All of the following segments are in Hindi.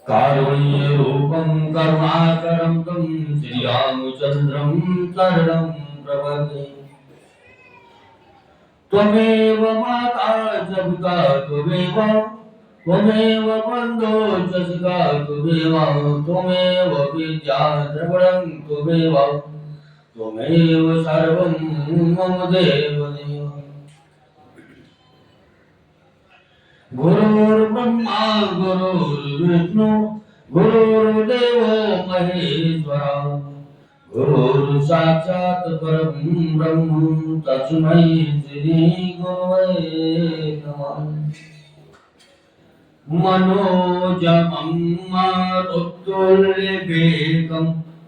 कारुण्य रूपं करुणाकरं तं श्रीरामचन्द्रं शरणं प्रपद्ये। त्वमेव माता च पिता त्वमेव त्वमेव बन्धो च सखा त्वमेव त्वमेव विद्या द्रविणं त्वमेव त्वमेव सर्वं मम देवदेव। गुरुर्ब्रह्मा गुरुर्विष्णु गुरुर्देवो महेश्वरा गुरुर् साक्षात् परं ब्रह्म तस्मै श्री गुरवे नमः। मनोजमं मारुतुल्यवेगं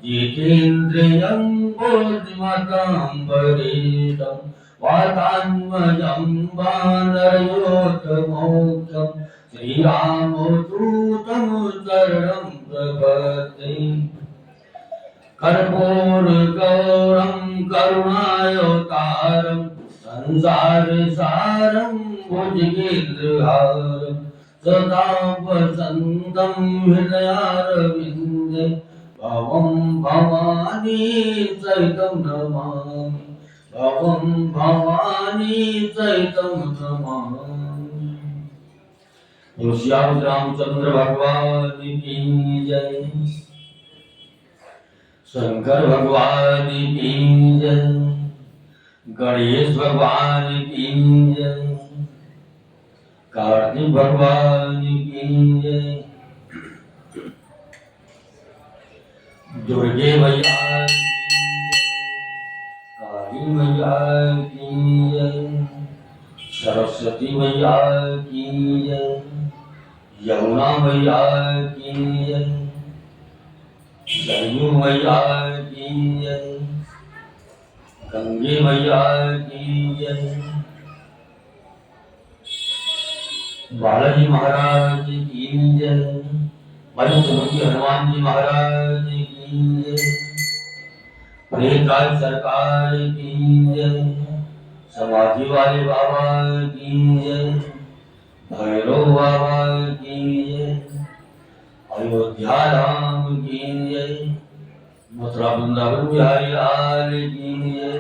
जितेन्द्रियं बुद्धिमतां वरिष्ठं वातात्मजं वानरयोतमोक्षं श्रीरामदूतं शरणं प्रपद्ये। कर्पूरगौरं करुणावतारं संसारसारं भुजगेन्द्रहारं सदा वसन्तं हृदयारविन्दे भवं भवानी सहितं नमामि भवं भवानी सहितं नमामि। श्याम रामचंद्र भगवान की जय। शंकर भगवान की जय। गणेश भगवान की जय। कार्तिक भगवान की जय। दुर्गे मैया की जय। काली मैया की जय। सरस्वती मैया की जय। यमुना मैया की जय। सरयू मैया की जय। गंगे मैया की जय। बालाजी महाराज की जय। पंचमुखी हनुमान जी महाराज की जय। प्रेतराज सरकार की जय। समाधि वाले बाबा की जय। भैरव बाबा की जय। अयोध्या राम की जय। मथुरा वृंदावन बिहारी लाल की जय।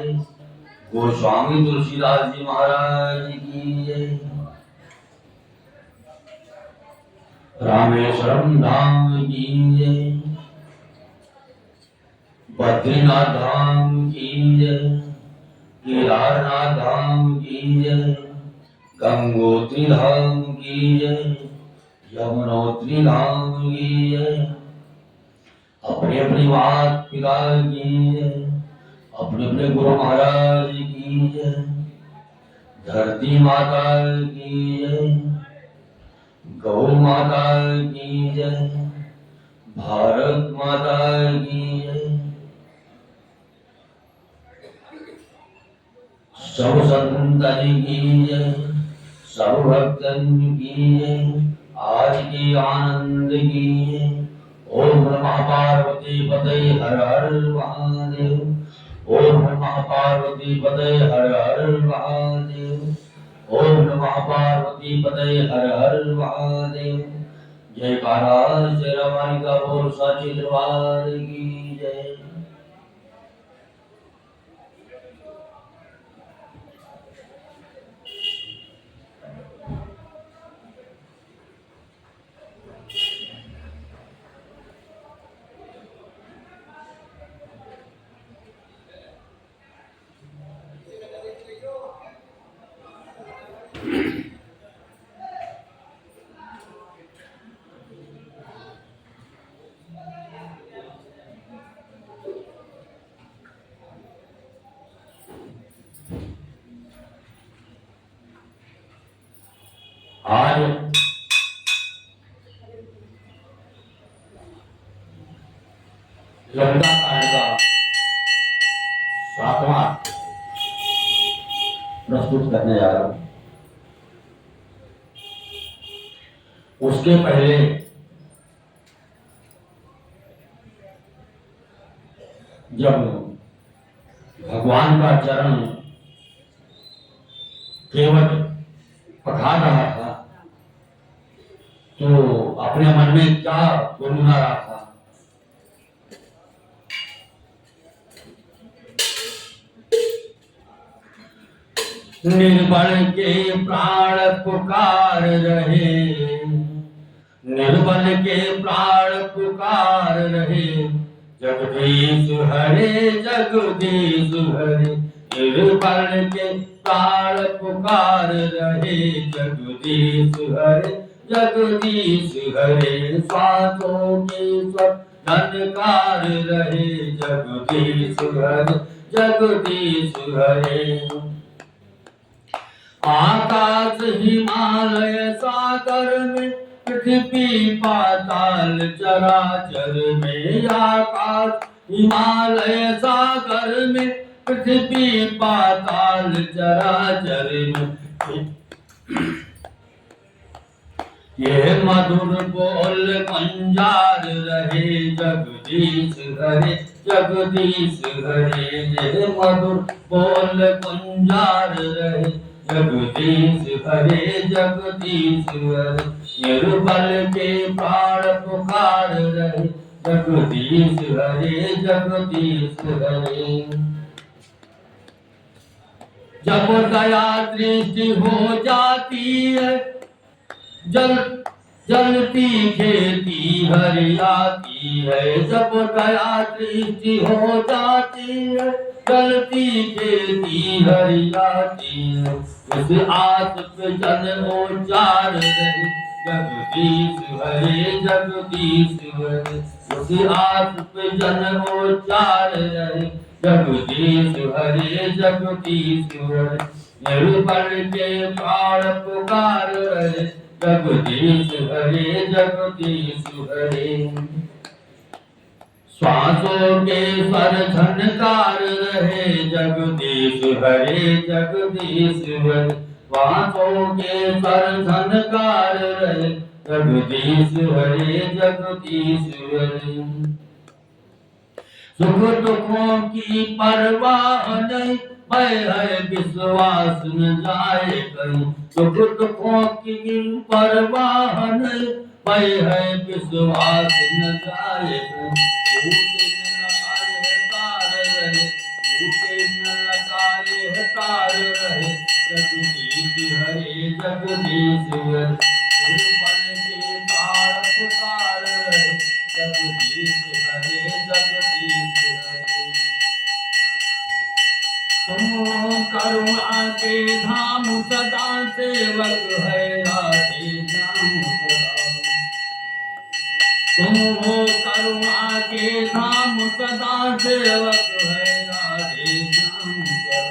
गोस्वामी तुलसीदास जी महाराज की जय। रामेश्वरम धाम की जय। बद्रीनाथ धाम की जय। केदारनाथ धाम की जय। गंगोत्री धाम की जय। यमुनोत्री धाम की जय। अपने अपनी माता पिता की जय। अपने अपने गुरु महाराज की जय। धरती माता की जय। गौ माता की जय। भारत माता की जय। सब संतन की जय। सब भक्तन की जय। आज के आनंद की जय। ओम नमः पार्वती पते हर हर महादेव। ओम नमः पार्वती पते हर हर महादेव। ओम नमः पार्वती पते हर हर महादेव। जयकारा शेरावाली का बोल साची दरबार की जय। आज लंका कांड का 7वां प्रस्तुत करने जा रहा हूं। उसके पहले जब भगवान का चरण केवल पखार रहा था तो तो अपने मन में क्या गुनगुना रहा था? निर्बल के प्राण पुकार रहे, निर्बल के प्राण पुकार रहे, जगदीश हरे जगदीश हरे। निर्बल के प्राण पुकार रहे, जगदीश हरे जगदीश हरे। श्वासों के स्वर झनकार रहे, जगदीश हरे जगदीश हरे। आकाश हिमालय सागर में, पृथ्वी पाताल चराचर में। आकाश हिमालय सागर में, पृथ्वी पाताल चराचर में। ये मधुर बोल पंजार रहे, जगदीश हरे जगदीश हरे। ये मधुर बोल पंजार रहे, जगदीश हरे जगदीश हरे। निर्बल के प्राण पुकार रहे, जगदीश हरे जगदीश हरे। जब दया दृष्टि हो जाती है, जलती खेती हरियाती है। जब दया दृष्टि हो जाती है, जलती खेती हरियाती है। उस आस पे जन उचार रहे, जगदीश हरे जगदीश हरे। उस आस पे जन उचार रहे, जगदीश हरे जगदीश हरे। निर्बल के प्राण पुकार रहे, जगदीश हरे जगदीश हरे। श्वासों के स्वर झनकार रहे, जगदीश हरे जगदीश हरे। श्वासों के स्वर झनकार रहे, जगदीश हरे जगदीश हरे। सुख दुखों की परवाह नहीं, भय है विश्वास न जाए कहीं। सुख दुखों की परवाह नहीं, भय है विश्वास न जाए कहीं। टूटे न लगाए तार रहे, टूटे न लगाए तार रहे, जगदीश हरे जगदीश हरे। निर्बल के प्राण पुकार रहे, जगदीश हरे जगदीश हरे। तुम करुणा के धाम सदा सेवक है, राधे श्याम सदा। तुम हो करुणा के धाम सदा सेवक है, राधे श्याम सदा।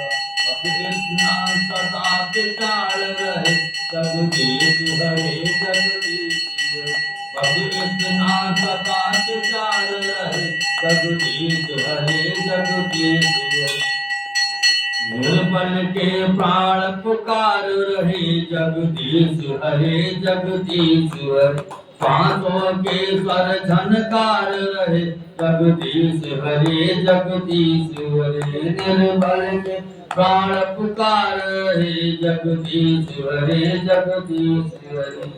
अब इतना सदा विचार रहे, जगदीश हरे जगदीश हरे। अब इतना सदा विचार रहे, जगदीश हरे जगदीश हरे। निर्बल के प्राण पुकार रहे, जगदीश हरे जगदीश हरे। श्वासों के स्वर झनकार रहे, जगदीश हरे जगदीश हरे। निर्बल के प्राण पुकार रहे, जगदीश हरे जगदीश हरे।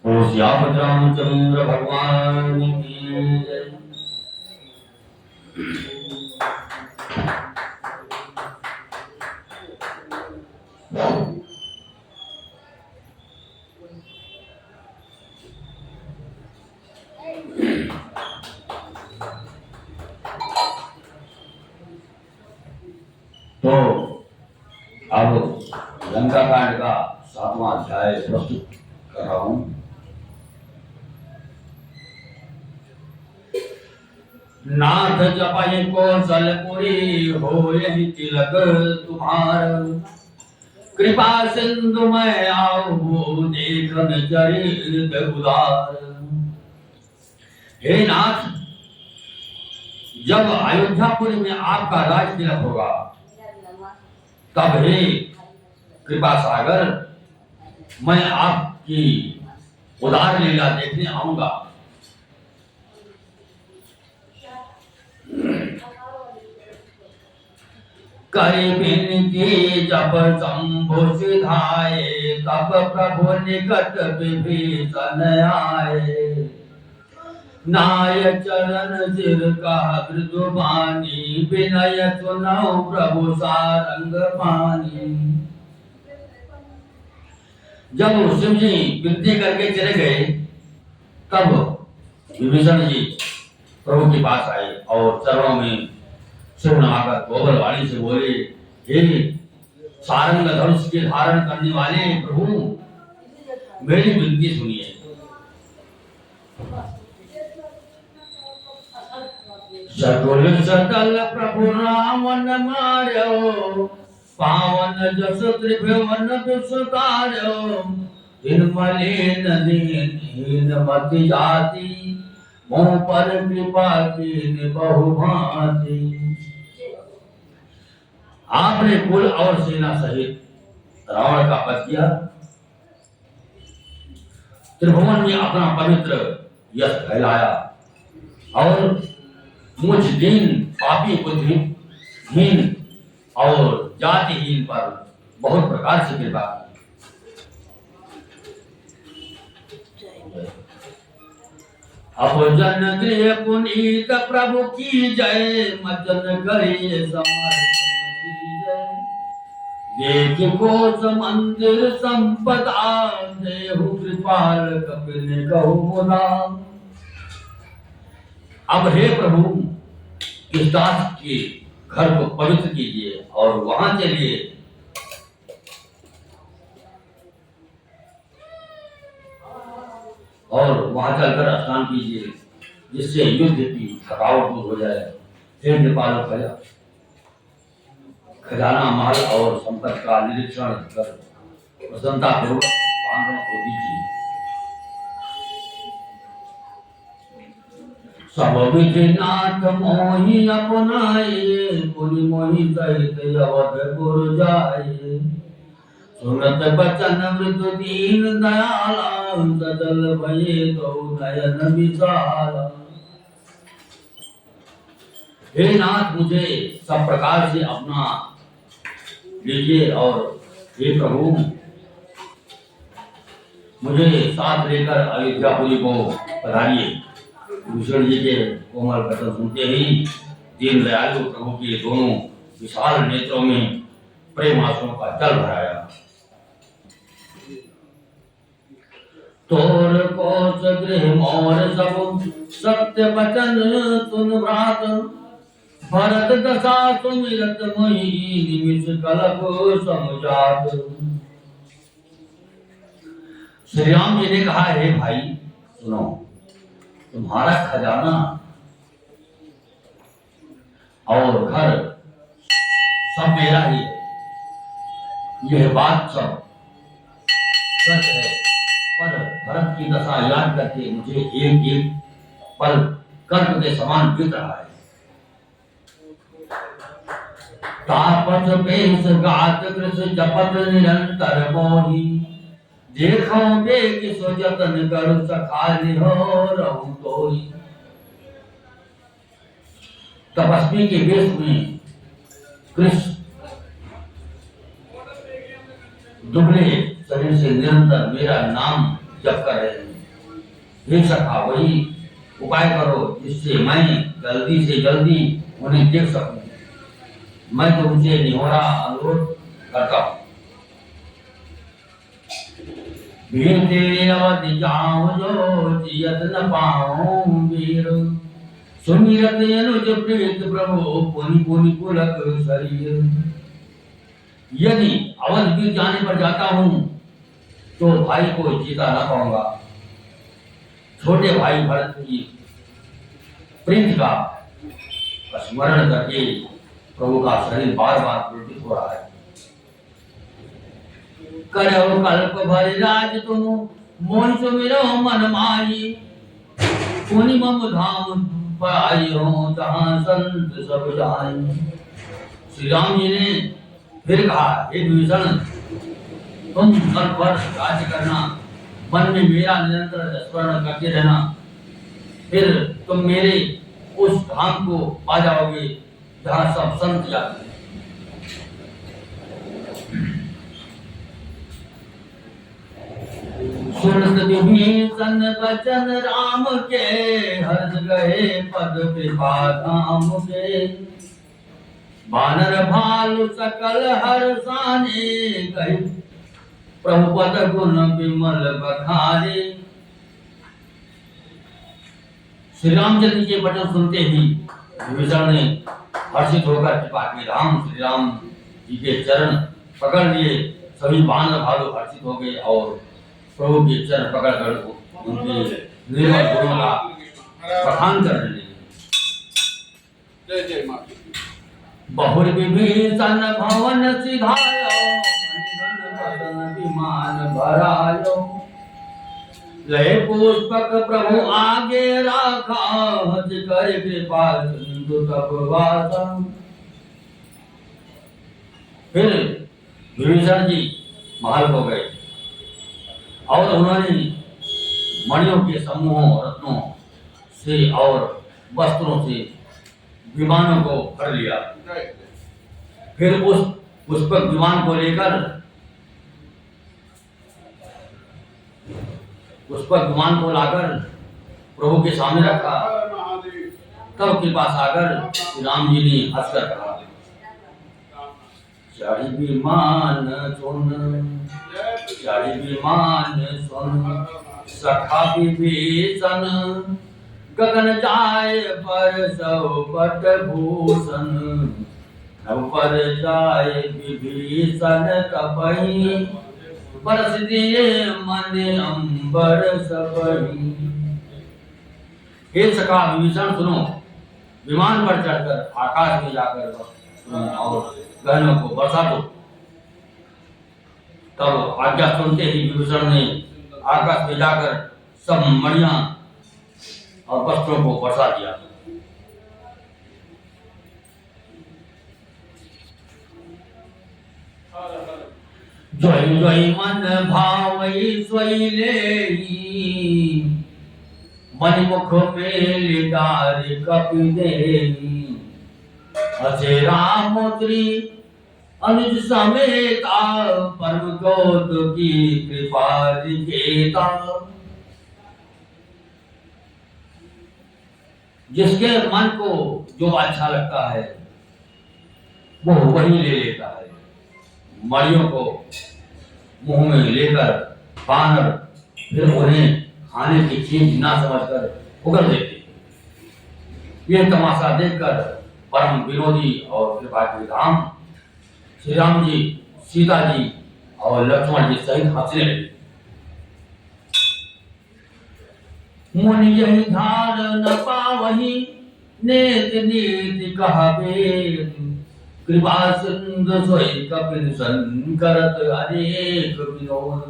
ओ श्याम रामचंद्र भगवान की जय। तो अब लंका कांड का 7वां अध्याय प्रस्तुत कर रहा हूं। नाथ जपहि कौशलपुरी, हो यही तिलक तुम्हार। कृपा सिंधु मैं आओ, देखन चरित उदार। हे नाथ, जब अयोध्यापुरी में आपका राज तिलक होगा, तब हे कृपा सागर, मैं आपकी उदार लीला देखने आऊंगा। करि बिनती जब शंभु सिधाए, तब प्रभु निकट विभीषण आए। नाय चरण सिर का मृदुबानी, विनय सुनौ प्रभु सारंग पानी। जब शिव जी विनती करके चले गए, तब विभीषण जी प्रभु के पास आए और चरणों में सिर नवाकर कोमल वाणी से बोले, हे सारंग धनुष के धारण करने वाले प्रभु, मेरी विनती सुनिए। सकल सकल प्रभु रावण मार्यो, पावन जस त्रिभुवन विस्तार्यो। निर्मलेन दीन मति जाति, मोह पर कृपा कीन बहु भांति। आपने कुल और सेना सहित रावण का वध किया, त्रिभुवन में अपना पवित्र यश फैलाया और मुझ दीन पापी बुद्धिहीन और जातिहीन पर बहुत प्रकार से कृपा की। अब जन गृह पुनीत प्रभु की जय, मजन गृह समर्थ देख कोश मंदिर संपदा, देहु कृपाल कपिल कहु मुदा। अब हे प्रभु, इस दास के घर को पवित्र कीजिए और वहां चलिए और वहां चलकर स्नान कीजिए, जिससे युद्ध की थकावट दूर हो जाए। हे कृपाल खजाना महल और संपत्ति का निरीक्षण कर प्रसन्नता पूर्वक वानरों को दीजिए। सब विधि नाथ मोहि अपनाए, पुनि मोहि सहित अवधपुर जाए। सुनत बचन मृदु दीन दयाला, सजल भये तो नयन विशाला। हे नाथ, मुझे सब प्रकार से अपना लीजिए और हे प्रभु, मुझे साथ लेकर अयोध्यापुरी को पधारिए। भूषण जी के कोमल वचन सुनते ही दीन दयालु प्रभु के दोनों विशाल नेत्रों में प्रेम आंसुओं का जल भराया। तोर कोस गृह मोर सब सत्य वचन सुन भ्रात, भरत दशा सुमिरत मोहि निमिष कलप समुजात। श्री राम जी ने कहा, हे भाई सुनो, तुम्हारा खजाना और घर सब मेरा ही है। यह बात सब सच है, पर भरत की दशा याद करके मुझे एक एक पल कर्म के समान बीत रहा है। तापस बेस गात कृष जपत निरंतर मोहि, देखो बेग सो जतन कर सखाली हो रहूं तोहि। तपस्वी के वेश में कृष्ण दुबले शरीर से निरंतर मेरा नाम जप कर रहे हैं। हे सखा, वही उपाय करो जिससे मैं जल्दी से जल्दी उन्हें देख सकूं। मैं तुमसे निहोरा अनुरोध करता हूं। भीम तेरे अवधि जाऊं जो जियत न पाऊं वीर, सुमिरत अनुज प्रीत प्रभु पुनि पुनि पुलक शरीर। यदि अवध वीर जाने पर जाता हूं तो भाई को जीता न पाऊंगा। छोटे भाई भरत की प्रीत का स्मरण करके प्रभु का शरीर बार बार पुलकित हो रहा है। करो कल्प भरि राज तुम, मोहि सुमिरो मन माही। पुनि मम धाम पाई हो, जहां संत सब जाई। श्री राम जी ने फिर कहा, हे विभीषण, तुम घर पर राज्य करना, मन में मेरा निरंतर स्मरण करते रहना, फिर तुम मेरे उस धाम को पा जाओगे जहाँ सब संत जाते हैं। सुनत विभीषण बचन राम के, हर्ष गए पद कृपा धाम के। बानर भालु सकल हर्षाने, कहि प्रभु पद गुण विमल बखाने। श्री रामचंद्र के वचन सुनते ही विभीषण ने हर्षित होकर कृपा की। राम श्री राम जी के चरण पकड़ लिए। सभी बानर भालु हर्षित हो गए और प्रभु के चरण पकड़कर उनके निर्मल गुणों का बखान करने लगे। जय जय मां। बहुर विभीषण भवन सिधायो, मणिगण बदन विमान भरायो। लय पुष्पक प्रभु आगे राखा, हज कर कृपा सिंधु तब वासा। फिर विभीषण जी महल हो गए और उन्होंने मणियों के समूहों रत्नों से और वस्त्रों से विमानों को भर लिया। फिर उस पुष्पक विमान को लेकर पुष्पक विमान को लाकर प्रभु के सामने रखा। तब कृपा सागर श्री राम जी ने हंसकर कहा, चढ़ी विमान सुन, चढ़ी विमान सुन, सखा विभीषण। गगन जाय पर सौ पट भूषण, नभ पर जाय विभीषण तपहि। बरस दिए मन अंबर सबहि। हे सखा विभीषण सुनो, विमान पर चढ़कर आकाश में जाकर और गहनों को बरसा दो। तब आज्ञा सुनते ही विभीषण ने आकाश में जाकर सब मणियां और वस्त्रों को बरसा दिया। जय जय मन भावई सोई लेई, मन मुख मेल डार कपि देई। असे रामोत्री अनुज समेता, परम कौतुकी कृपा निकेता। जिसके मन को जो अच्छा लगता है वो वही ले लेता है। मणियों को मुंह में लेकर बानर फिर उन्हें खाने की चीज ना समझकर उगल देते। ये तमाशा देखकर परम विनोदी और कृपालु राम श्री राम जी, सीता जी और लक्ष्मण जी सहित हंसने लगे। मुनि यही धार न पावही, नेत नीति कहबे। कृपा सिंधु सोई कपिल संकरत अनेक विनोद।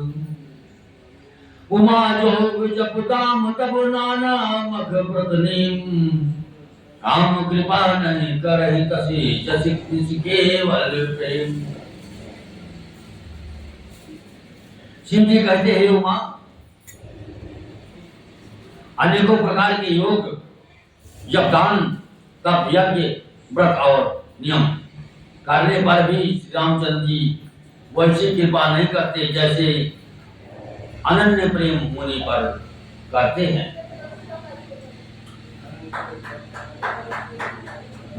उमा जोग जपताम तब नाना मख प्रतनीम। राम कृपा नहीं करहि तसी जसि केवल प्रेम। शिव जी कहते हैं उमा, अनेकों प्रकार के योग, यज्ञदान, तप, यज्ञ, व्रत और नियम करने पर भी श्री रामचंद्र जी वैसी कृपा नहीं करते जैसे अनन्य प्रेम होने पर करते हैं।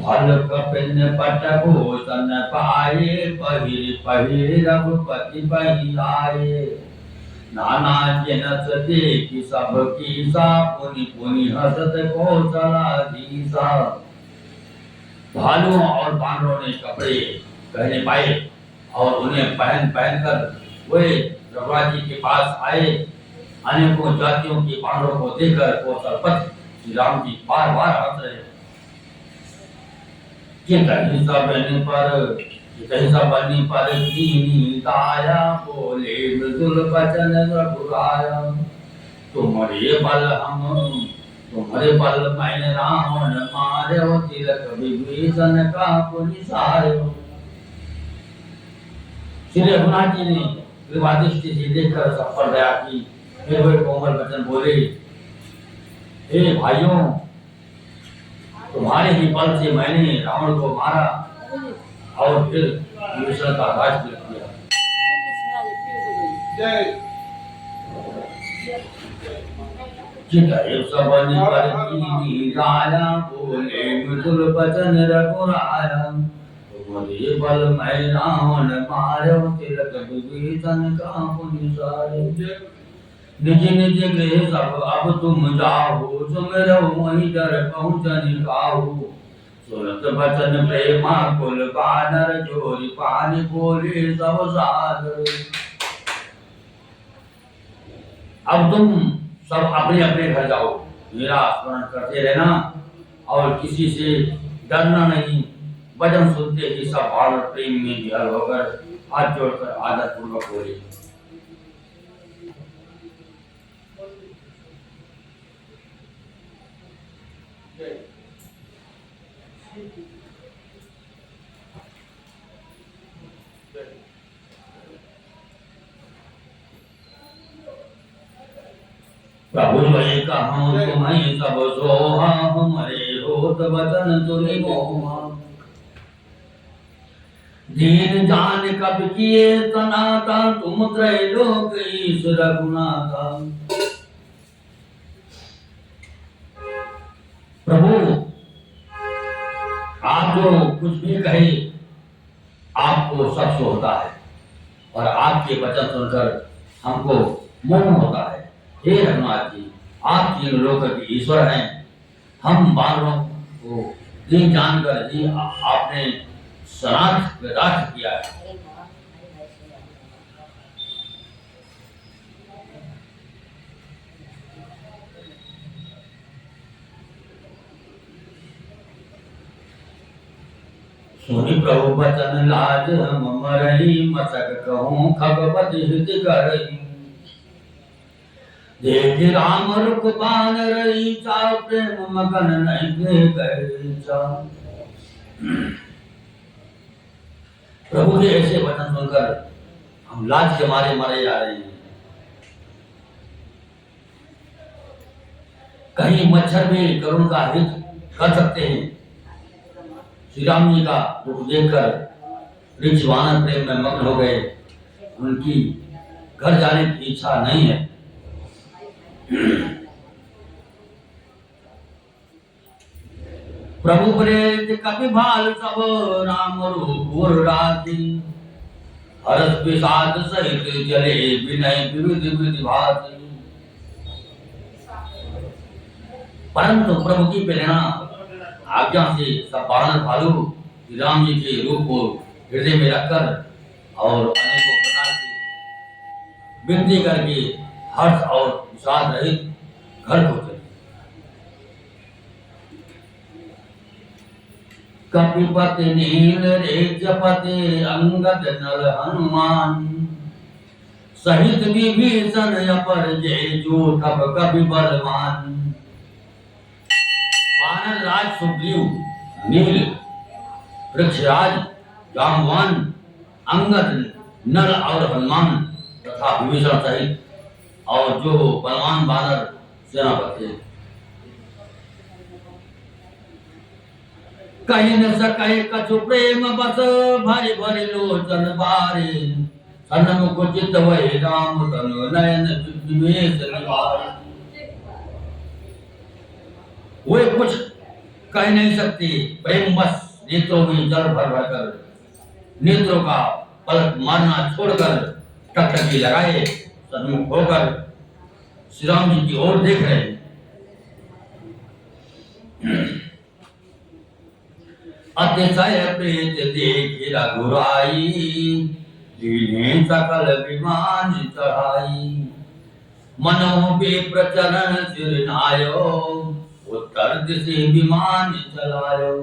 भल कपिन पट भूषण पाए, पहिर पहिर रघुपति बहि आए। नाना जनस देखि सब कीसा, पुनि पुनि हसत कौशलाधीसा। भालुओं और बानरों ने कपड़े पहने पाए और उन्हें पहन कर वे रघुराज जी के पास आए। अनेकों जातियों के बानरों को देखकर कौशलपति श्री राम जी बार बार हंस रहे। कहीं सब बनी पर कीनी दाया, बोले मृदुल बचन रघुराया। तुम्हारे बल मैं रावण मार्यो, तिलक विभीषण का पुनि सार्यो। श्री रघुनाथ जी ने कृपा दृष्टि से देखकर सब पर दया की। फिर वे कोमल वचन बोले, हे भाइयों, तुम्हारे ही बल से मैंने रावण को मारा और फिर विभीषण का राज किया। जय चितय सबन पर कीनी राया बोले मृदुल बचन रघुराया तुमरे बल मैं रावण मारो तिलक विभीषण काहु निसारे निज निज गृह सब अब तुम जाओ सुमिरौ वहीं डर पहुँचनि काहू सुनत बचन प्रेमा कुल बानर जोरी पानी बोले सब सादर अब तुम सब अपने अपने घर जाओ मेरा स्मरण करते रहना और किसी से डरना नहीं वचन सुनते ही सब भाव और प्रेम में विहल होकर हाथ जोड़कर आदर पूर्वक बोले प्रभु वही कहूँ तुम्हें सब सोहा हमारे होत वचन तुनि मोहा दीन जान कब किए सनाता तुम त्रैलोक ईश रघुनाथा प्रभु आप जो कुछ भी कहे आपको सब होता है और आपके वचन सुनकर हमको मोह होता है हे रघुनाथ जी आप तीन लोक के ईश्वर हैं हम बानरों को दीन जानकर ही आपने सनाथ विदार्थ किया है सुनि प्रभु बचन लाज हम मरही मसक कहूँ खगपति हित करही देख राम रुख बानर ईचा प्रेम मगन नहीं गईचा प्रभु के ऐसे वचन सुनकर हम लाज के मारे मारे जा रहे हैं कहीं मच्छर भी करुण का हित कर सकते हैं श्री राम जी का दुख देखकर वृक्ष वानर प्रेम में मग्न हो गए उनकी घर जाने की इच्छा नहीं है प्रभु प्रेत कपि भाल सब राम रूप राति हरस विषाद सहित जले विनय विविध विधि भाति परंतु प्रभु की प्रेरणा आज्ञा से सब बानर भालू राम जी के रूप को हृदय में रखकर और अनेकों प्रकार की विनती करके हर्ष और विषाद रहित घर को चले कपिपति नील रेजपति अंगद नल हनुमान सहित विभीषण अपर जय जो तब कवि बलवान वानर राज सुग्रीव नील वृक्षराज जाम्बवान अंगद नल और हनुमान तथा विभीषण सहित और जो बलवान बानर सेनापति कहीं न सके कछु प्रेम बस भरि भरि लोचन बारे सन्मुख चित वही राम तनु नयन विवेश निवारे वे कुछ कह नहीं सकते प्रेम बस नेत्रों में जल भर भर कर नेत्रों का पलक मारना छोड़कर टकटकी लगाए सन्मुख होकर श्री राम जी की ओर देख रहे हैं अतिशय प्रीत देख रघुराई लीने सकल विमान चढ़ाई मनो पे प्रचरण सिर नायो उत्तर दिशे विमान चलायो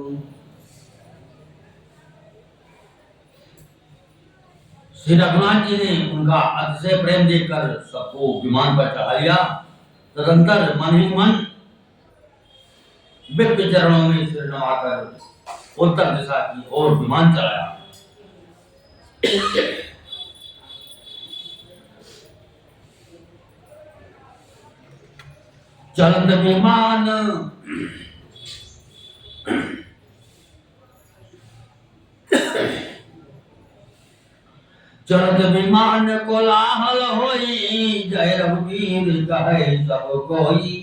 श्री रघुनाथ जी ने उनका अतिशय प्रेम देखकर सबको विमान पर चढ़ा लिया तदंतर मन ही मन दिव्य चरणों में सिर नवाकर उत्तर दिशा की ओर विमान चलाया चलत विमान चलत विमान कोलाहल होई, जय रघुवीर कहे सब कोई।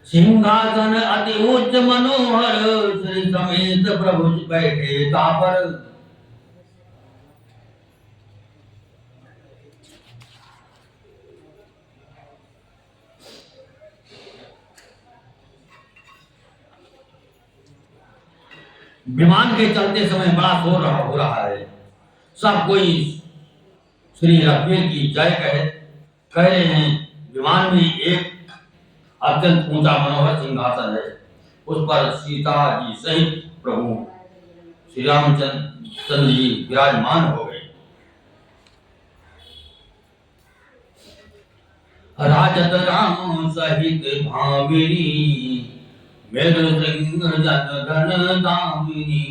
सिंहासन अति उच्च मनोहर, श्री समेत प्रभु बैठे तापर। विमान के चलते समय बड़ा शोर हो रहा है। सब कोई श्री रघुवीर की जय कह रहे हैं। विमान में एक अत्यंत ऊंचा मनोहर सिंहासन है। उस पर सीता जी सहित प्रभु श्री रामचंद्र जी विराजमान हो गए। राजत राम सहित भामिनी, मेरु सिंह जन धन दामिनी।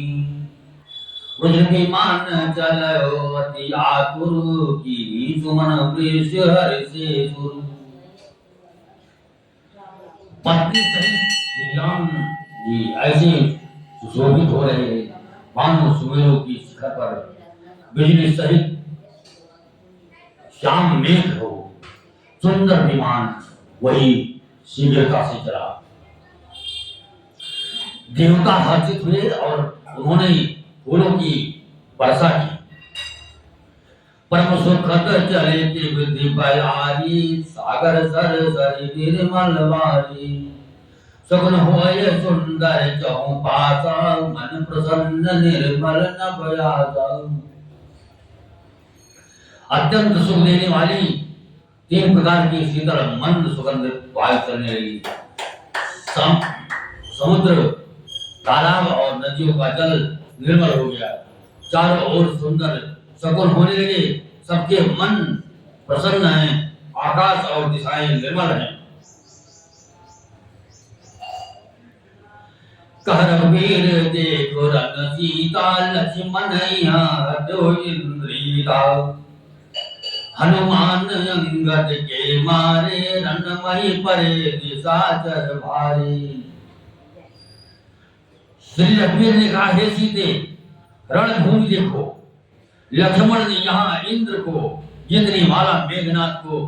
रुद्र विमान चलो अति आतुर, की सुमन वृष हरि से सुर। पत्नी सहित श्री राम जी ऐसे सुशोभित हो रहे हैं, मानो सुमेरु की शिखर पर बिजली सहित श्याम मेघ हो। सुंदर विमान वही शीघ्रता से चला। देवता हर्षित हुए और उन्होंने फूलों की वर्षा की। परम सुखद चले त्रिविधि बयारी, सागर सर सरि निर्मल वारी। सगुन होय सुंदर चहुपासा, मन प्रसन्न निर्मल नभ आसा। अत्यंत सुख देने वाली 3 प्रकार की शीतल मंद सुगंध वायु चलने लगी। समुद्र, तालाब और नदियों का जल निर्मल हो गया। चारों ओर सुंदर शकुन होने लगे। सबके मन प्रसन्न हैं। आकाश और दिशाएं निर्मल हैं। कह रघुवीर देखो रन सीता, लक्ष्मण यहाँ हतो इंद्रिया। हनुमान अंगद के मारे, रणमहि परे निशाचर भारे। श्री रघुवीर ने कहा, हे सीते, रणभूमि देखो। लक्ष्मण ने यहाँ इंद्र को, जितनी माला मेघनाथ को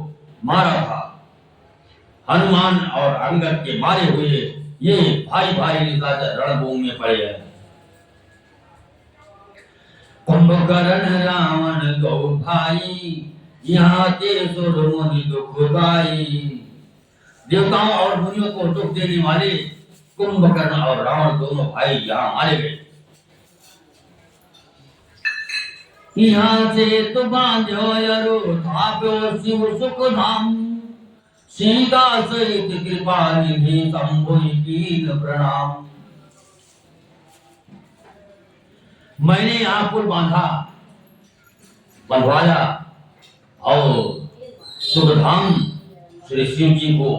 मारा था। हनुमान और अंगद के मारे हुए ये भाई भाई निशाचर रणभूमि में पड़े हैं। कुंभकर्ण रावण दो भाई, यहाँ ते सुर मुनि दुख गाई। देवताओं और मुनियों को दुख देने वाले कुंभकर्ण और रावण दोनों भाई यहाँ मारे गए। यहाँ से तो बांधो यरो थाप्यो शिव सुख धाम। सीता सहित कृपा निधि शंभुनि कीन प्रणाम। मैंने यहाँ पुल बंधवाया और सुखधाम श्री शिव जी को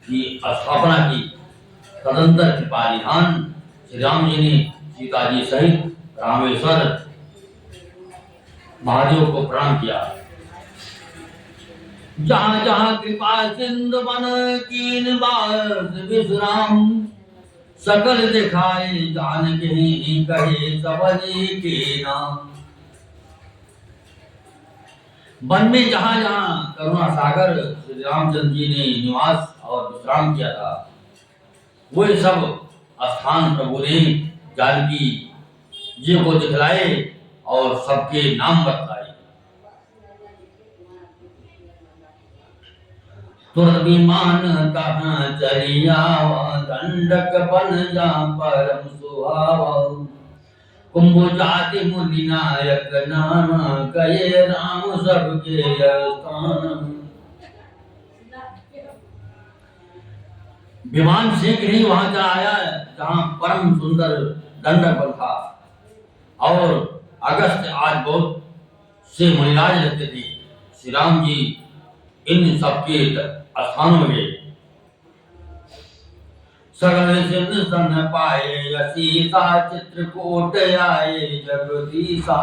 की स्थापना की। तदंतर कृपा निधान श्री राम जी ने सीता जी सहित रामेश्वर महादेव को प्रणाम किया। जहाँ जहाँ कृपा सिंधु बन कीन बास विश्राम। सकल दिखाए जान के कहे सबरी के नाम। वन में जहाँ जहाँ करुणा सागर श्री रामचंद्र जी ने निवास और विश्राम किया था, वो सब स्थान प्रभु ने जानकी जी को दिखलाए और सबके नाम बतलाए। तुरंत विमान कहाँ चलिया, दंडक बन जा परम सुहावा। कुंभ जाति मुनि नायक नाम, कहे राम सबके स्थान। विमान शीघ्र ही वहां चला आया जहां परम सुंदर दंडक वन था और अगस्त आज बहुत से मुनिराज रहते थे। श्री राम जी इन सबके स्थानों में गए। सगल सिंह सन पाए असीसा, चित्रकूट आए जगदीशा।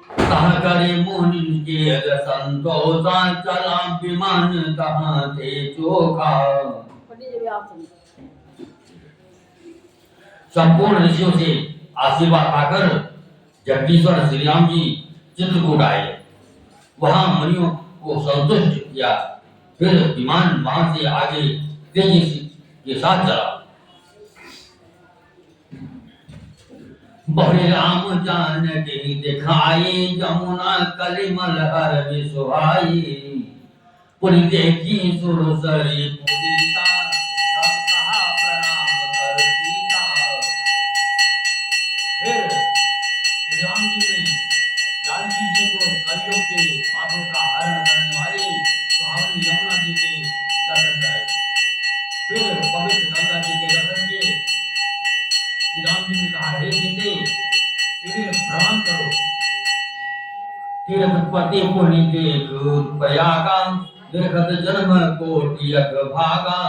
कहाँ करे मुनि के संतोषा, चला विमान कहाँ थे चोखा। संपूर्ण ऋषियों से आशीर्वाद पाकर जगदीश्वर श्री राम जी चित्रकूट आए। वहां मुनियों को संतुष्ट किया। फिर विमान वहां से आगे तेजी के साथ चला। बड़े राम जानकी दिखाई, जमुना कलिमल हर विसुहाई। पुरी देखी सुरसरी पुरीता, राम कहा प्रणाम कर सीता। फिर राम जी ने जानकी जी को कलयुग के पापों का हरण करने वाले सुहावनी यमुना जी के दर्शन कराए। फिर पवित्र गंगा जी के दर्शन किए। श्री राम जी ने कहा, हे सीते, इन्हें प्रणाम करो। तीर्थपति पुनि देख प्रयागा, देखत जन्म कोटि अग भागा।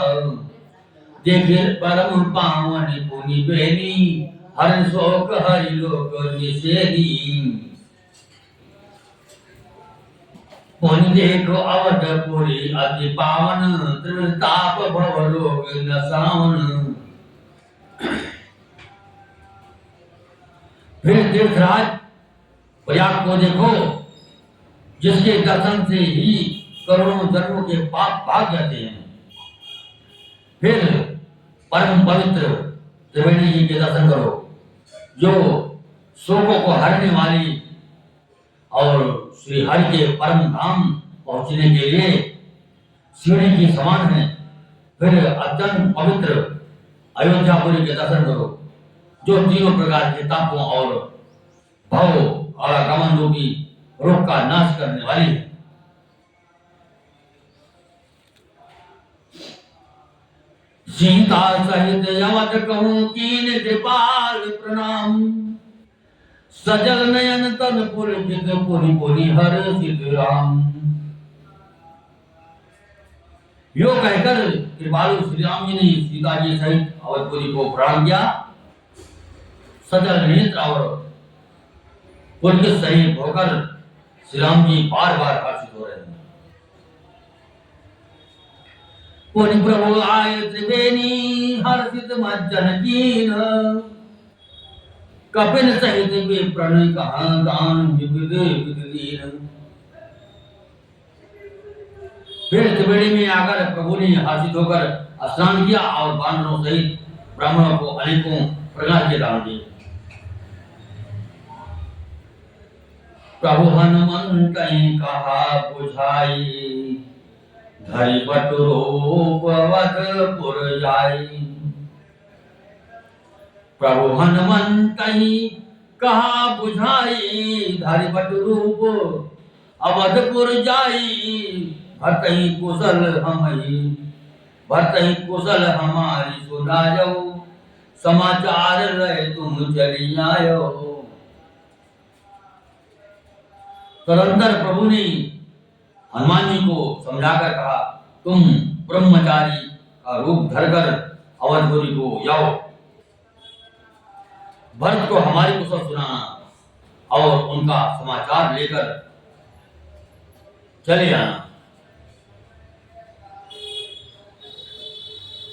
देखे परम पावन पुनि बेनी, हर शोक हरि लोक निषेधी। पुनि देखो अवधपुरी अति पावन, त्रिताप भव लोक न सावन। फिर तीर्थराज प्रयाग को देखो, जिसके दर्शन से ही करोड़ों जन्मों के पाप भाग जाते हैं। फिर परम पवित्र त्रिवेणी जी के दर्शन करो, जो शोकों को हरने वाली और श्री हरि के परम धाम पहुंचने के लिए सीढ़ी की समान है। फिर अत्यंत पवित्र अयोध्यापुरी के दर्शन करो, जो तीनों प्रकार के तापों और भव आवागमन रूपी रोग का नाश करने वाली है। सीता सहित यमत कहूं कीन कृपाल प्रणाम, सजल नयन तन पुलकित पुनि पुनि हर्षित राम। यो कहकर कृपालु श्री राम जी ने सीता जी सहित अवधपुरी को प्रणाम किया। सजल नेत्र और पुलकित शरीर होकर श्री राम जी बार बार हर्षित हो रहे हैं। पुनि प्रभु आए त्रिवेणी, हर्षित मज्जन कीन। कपिल सहित विप्रण कहा दान विविध विविधीन। फिर त्रिवेणी में आकर प्रभु ने हर्षित होकर स्नान किया और बानरों सहित ब्राह्मणों को अनेकों प्रकार के दान दिए। प्रभु हनुमंत कहा बुझाई, धरि बटुरूप अवधपुर जाई। प्रभु हनुमंत कहा बुझाई, धरि बटुरूप अवधपुर जाई। भरतहि कुशल हमहि, भरतहि कुशल हमारी सुनायो। समाचार रहे तुम चली आयो। तदंतर प्रभु ने हनुमान जी को समझाकर कहा, तुम ब्रह्मचारी का रूप धरकर अवधपुरी को जाओ। भरत को हमारी कुशल सुनाना और उनका समाचार लेकर चले जाना।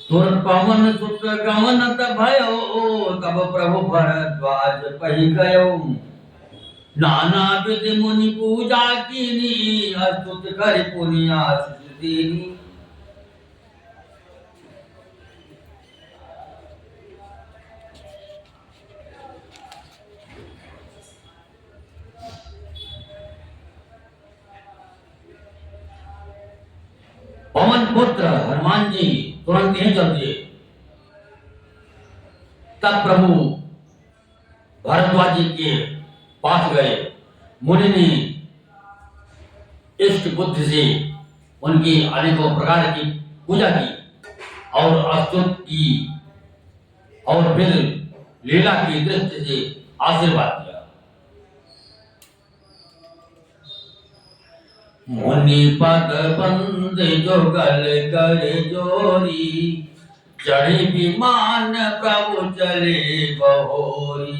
तुरंत पवन सुत गमन भयो, तब प्रभु भरद्वाज पहि गयो। नाना विधि मुनि पूजा कीनी, अस्तुत कर पुनि आशीष दीनी। पवन पुत्र हनुमान जी तुरंत ही चल दिए। तब प्रभु भरद्वाज जी के पास गए। मुनि ने इष्ट बुद्धि से उनकी अनेकों प्रकार की पूजा की और स्तुति की और फिर लीला की दृष्टि से आशीर्वाद दिया। मुनि पद बंद जोगल कर जोरी, चढ़ी विमान प्रभु चले बहोरी।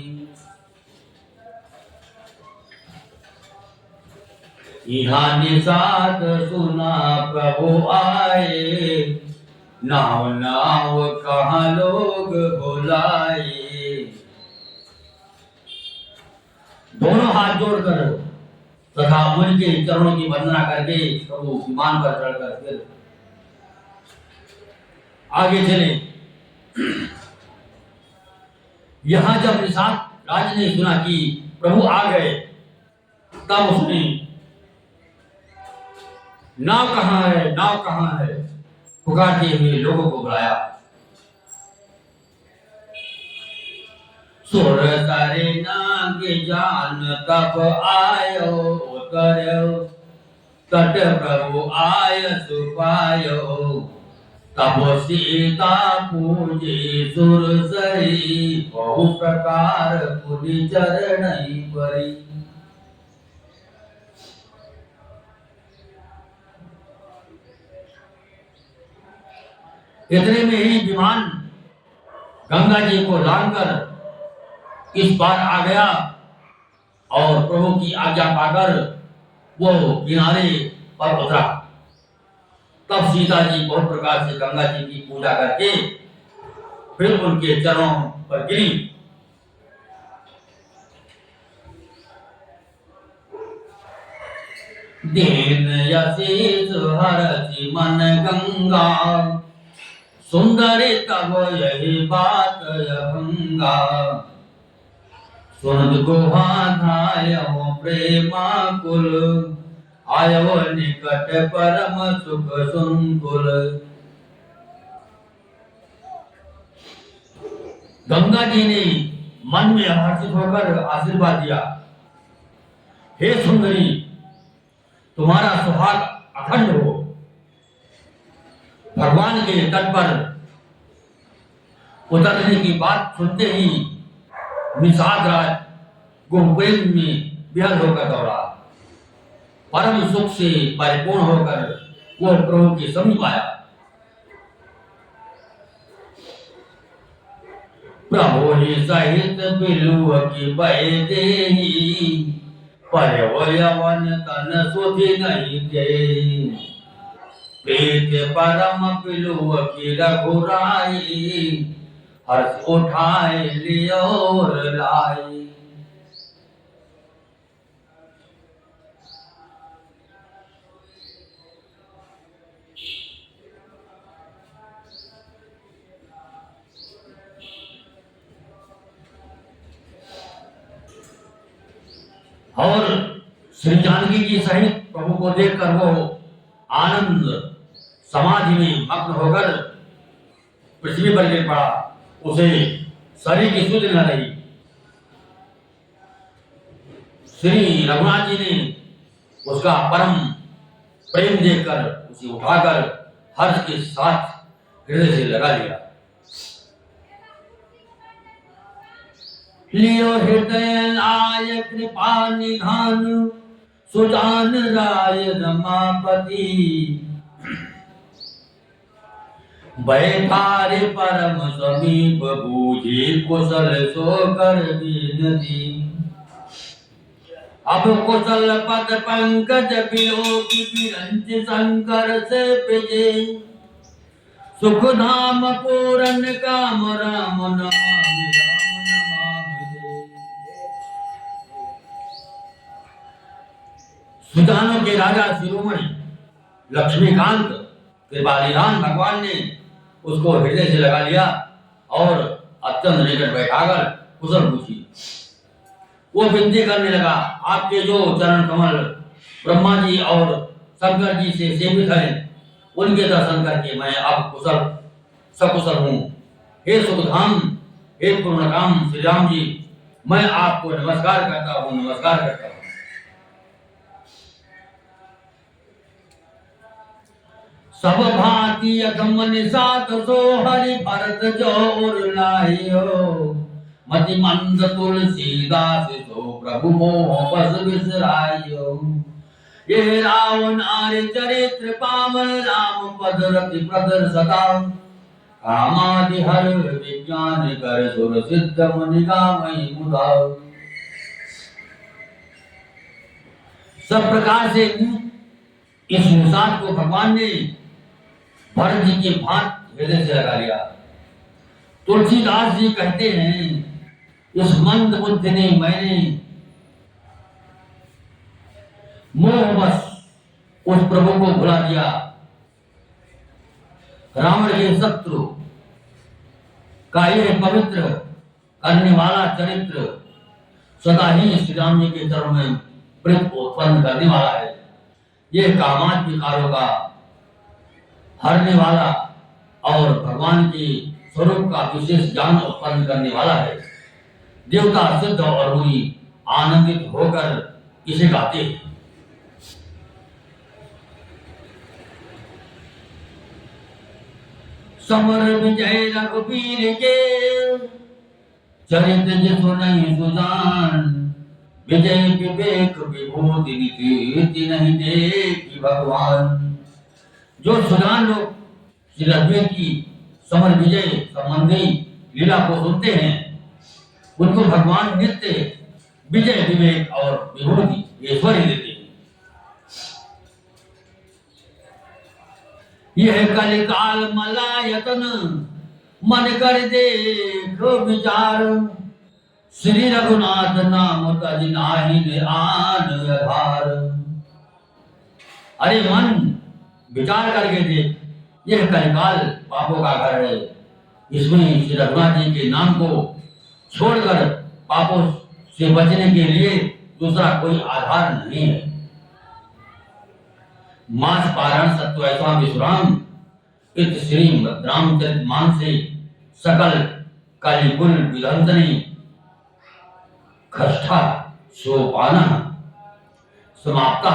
यहाँ निषाद सुना प्रभु आए, नाव नाव कहाँ लोग बुलाए। दोनों हाथ जोड़कर तथा उनके चरणों की वंदना करके प्रभु विमान पर चढ़कर फिर आगे चले। यहां जब निषाद राज ने सुना कि प्रभु आ गए, तब उसने नाव कहाँ है, नाव कहाँ है पुकारते हुए लोगों को बुलाया। सुर सारे नाग जान तब आयो उतर्यो, तट प्रभु आय सुपायो, तब सीता पूजे सुर सरी, बहु प्रकार पुनि चरणई परी। इतने में ही विमान गंगा जी को लांघकर इस पार आ गया और प्रभु की आज्ञा पाकर वो किनारे पर उतरा। तब सीता जी बहुत प्रकार से गंगा जी की पूजा करके फिर उनके चरणों पर गिरी। दीन यशीष हरति मन गंगा, सुंदरी तब यही बात भंगा, सुनत गुहा धायो प्रेमाकुल, आयो निकट परम सुख संकुल। गंगा जी ने मन में हर्षित होकर आशीर्वाद दिया, हे सुंदरी, तुम्हारा सुहाग अखंड हो। भगवान के तट पर उतरने की बात सुनते ही निषाद राज गोप्रेम में विहल होकर दौड़ा। परम सुख से परिपूर्ण होकर वो प्रभु के समीप आया। प्रभु ही सहित बिलुआ की बहे देही, पर यवन तन सुधि नहीं दे, प्रीत परम बिलुआ की रघुराई, हर्ष उठाए लियो और लाई। और श्री जानकी जी सहित प्रभु को देखकर वो आनंद समाधि में मग्न होकर पृथ्वी पर गिर पड़ा। उसे शरीर की सुध न रही। श्री रघुनाथ जी ने उसका परम प्रेम देखकर उसे उठाकर हर्ष के साथ हृदय से लगा लिया। लियो हृदय लाय कृपा निधान, सुजान राय रमापति, बैठारे परम समीप बूझे कुशल सो कर विनती। अब कुशल पद पंकज विलोक विरंच शंकर से पिजे, सुख धाम पूरन काम राम नमामि राम नमामि दे। सुजानों के राजा शिरोमणि लक्ष्मीकांत कृपालीलान भगवान ने उसको हृदय से लगा लिया और अत्यंत निकट बैठाकर कुशल पूछी। वो विनती करने लगा, आपके जो चरण कमल ब्रह्मा जी और शंकर जी से सेवित हैं, उनके दर्शन करके मैं अब कुशल सकुशल हूँ। हे सुखधाम, हे पूर्णकाम श्री राम जी, मैं आपको नमस्कार करता हूँ, नमस्कार करता हूँ। सब भांति अगमन सात सो हरि भरत जोर लायो, मति मंद तुलसीदास सो प्रभु मोह बस बिसरायो। ये रावण आर्य चरित्र पावन, राम पद रति प्रदर सदा, कामादि हर विज्ञान कर सुर सिद्ध मुनि गावै मुदा। सब प्रकार से इस निषाद को भगवान ने भरत जी के भांत हृदय से लगा लिया। तुलसीदास जी कहते हैं, इस मंद बुद्धि ने मैंने मोहवश उस प्रभु को भुला दिया। रावण के शत्रु का यह पवित्र करने वाला चरित्र सदा ही श्री राम जी के चरणों में प्रीत उत्पन्न करने वाला है। यह कामाद विकारों का हरने वाला और भगवान के स्वरूप का विशेष ज्ञान उत्पन्न करने वाला है। देवता सिद्ध और मुनि आनंदित होकर इसे गाते हैं। समर विजय रघुवीर के चरित्र जिसु नहीं सुजान, विजय विवेक विभूति नीति नहीं देखी भगवान। जो सुजान लोग श्री रघुवीर की समर विजय संबंधी लीला को सुनते हैं, उनको भगवान नित्य विजय विवेक और विभूति ऐश्वर्य देते हैं। यह कलिकाल मलायतन मन कर देख विचार, श्री रघुनाथ नाम तज नाहि आन आधार। अरे मन विचार करके देख, यह कलिकाल पापों का घर है। इसमें श्री रघुनाथ जी के नाम को छोड़कर पापों से बचने के लिए दूसरा कोई आधार नहीं है। मास पारण सत्वैसा विश्राम इत श्री रामचरित मानसे सकल कलिकुल विधंसनी खष्ठा सोपान समाप्ता।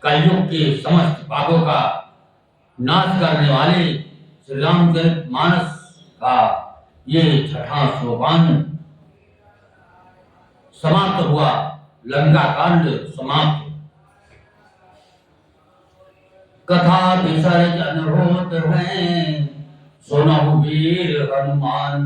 कलयुग के समस्त पापों का नाश करने वाले श्री रामचरित मानस का ये छठा सोपान समाप्त हुआ। लंका कांड समाप्त। कथा विसर्जन होत है सुनहु वीर हनुमान,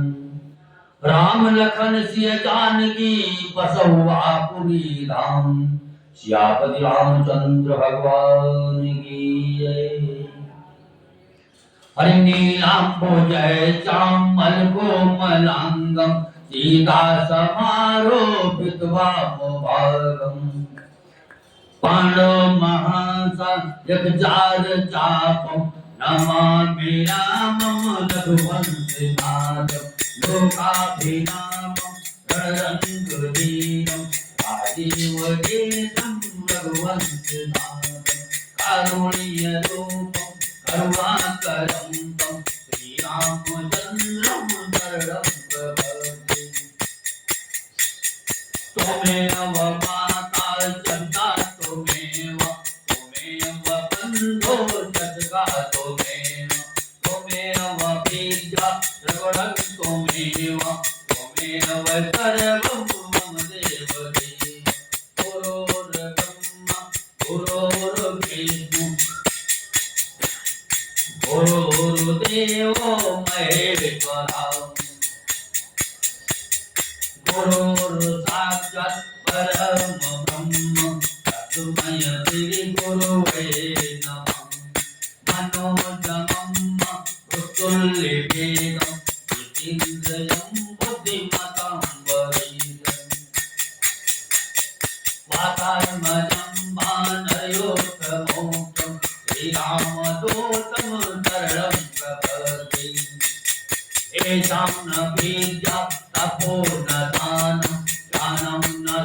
राम लखन सिय जानकी बसहु आपुनी धाम। सियापति रामचंद्र भगवान की जय। हरि नीलांबोजय चामल कोमलांगम, सीता समारोपित वामभागम। पांडव महासायक जार चापम, नमामि रामं रघुवंशनाथं। लोकाभिरामं रणरङ्गवीरं, राजीवनेत्रं रघुवंशनाथं। कारुण्यरूपं करुणाकरं तं, श्रीरामचन्द्रं शरणं प्रपद्ये। त्वमेव माता जगता त्वमेव, त्वमेव बन्धो जगता त्वमेव, त्वमेव विद्या द्रविणं त्वमेव, त्वमेव सर्वं मम देव देव। गुरुर्ब्रह्मा गुरुर्विष्णु गुरुर्देवो महेश्वरः, गुरुर्साक्षात् परम ब्रह्म तस्मै श्री गुरवे नमः। मनोजमं मृत्युल्यवेदं यतीन्द्रियं बुद्धिमतां वरिष्ठम्। वातात्मजं वानरयोत्तमोक्तं, श्रीरामदूतं शरणं प्रपद्ये। येषां न विद्या तपो न दानं, ज्ञानं न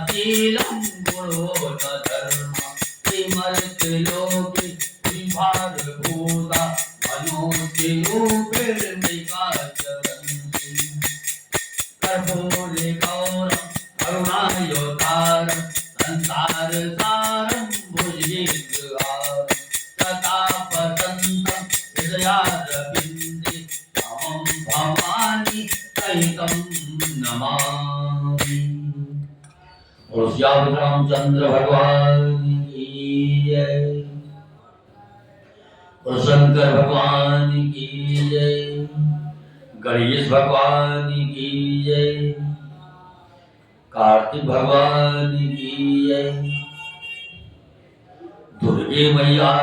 शीलं गुरो न धर्मः। त्रिमर्त्यलोके त्रिभारभूता, मनोतिरूपेण विकाचरन्ति। कर्पूरगौरं करुणावतारं, संसारसारं भुजगेन्द्रहारं। प्रतापवन्तं हृदयारविन्दे, रामं भवानी सहितं नमामि। और श्री रामचंद्र भगवान की जय। और शंकर भगवान की जय। गणेश भगवान की जय। कार्तिक भगवान की जय। दुर्गे मैया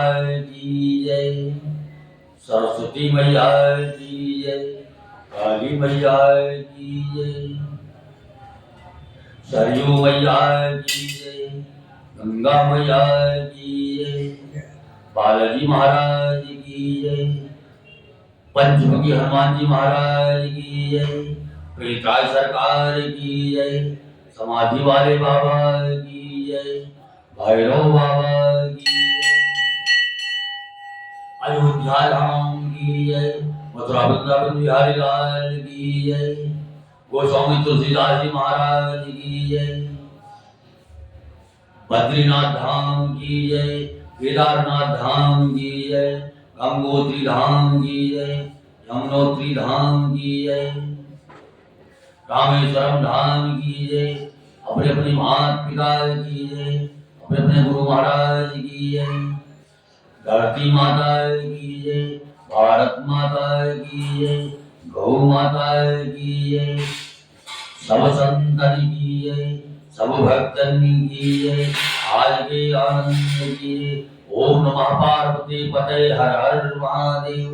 की जय। सरस्वती मैया की जय। काली मैया की जय। सरयू मैया की जय। गंगा मैया की जय, बालाजी महाराज की जय, पंचमुखी हनुमान जी महाराज की जय, प्रीतराज सरकार की जय, समाधि वाले बाबा की जय, भैरव बाबा की जय, अयोध्या धाम की जय, मथुरा वृंदावन बिहारी लाल की जय, गोस्वामी तुलसीदास जी महाराज की जय, बद्रीनाथ धाम की जय, केदारनाथ धाम की जय, गंगोत्री धाम की जय, यमुनोत्री धाम की जय, रामेश्वरम धाम की जय, अपने अपने माता पिता की जय, अपने अपने गुरु महाराज की जय, धरती माता की जय, भारत माता की जय, गौ माता की जय, सब संतन की जय, सब भक्तन की जय, आज के आनंद की जय। ओम नमः पार्वती पते हर हर महादेव,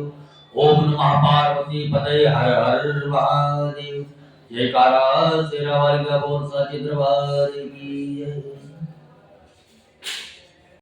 ओम नमः पार्वती पते हर हर महादेव, जयकारा शेरा वाली का बोल सचिद्र वाली की जय।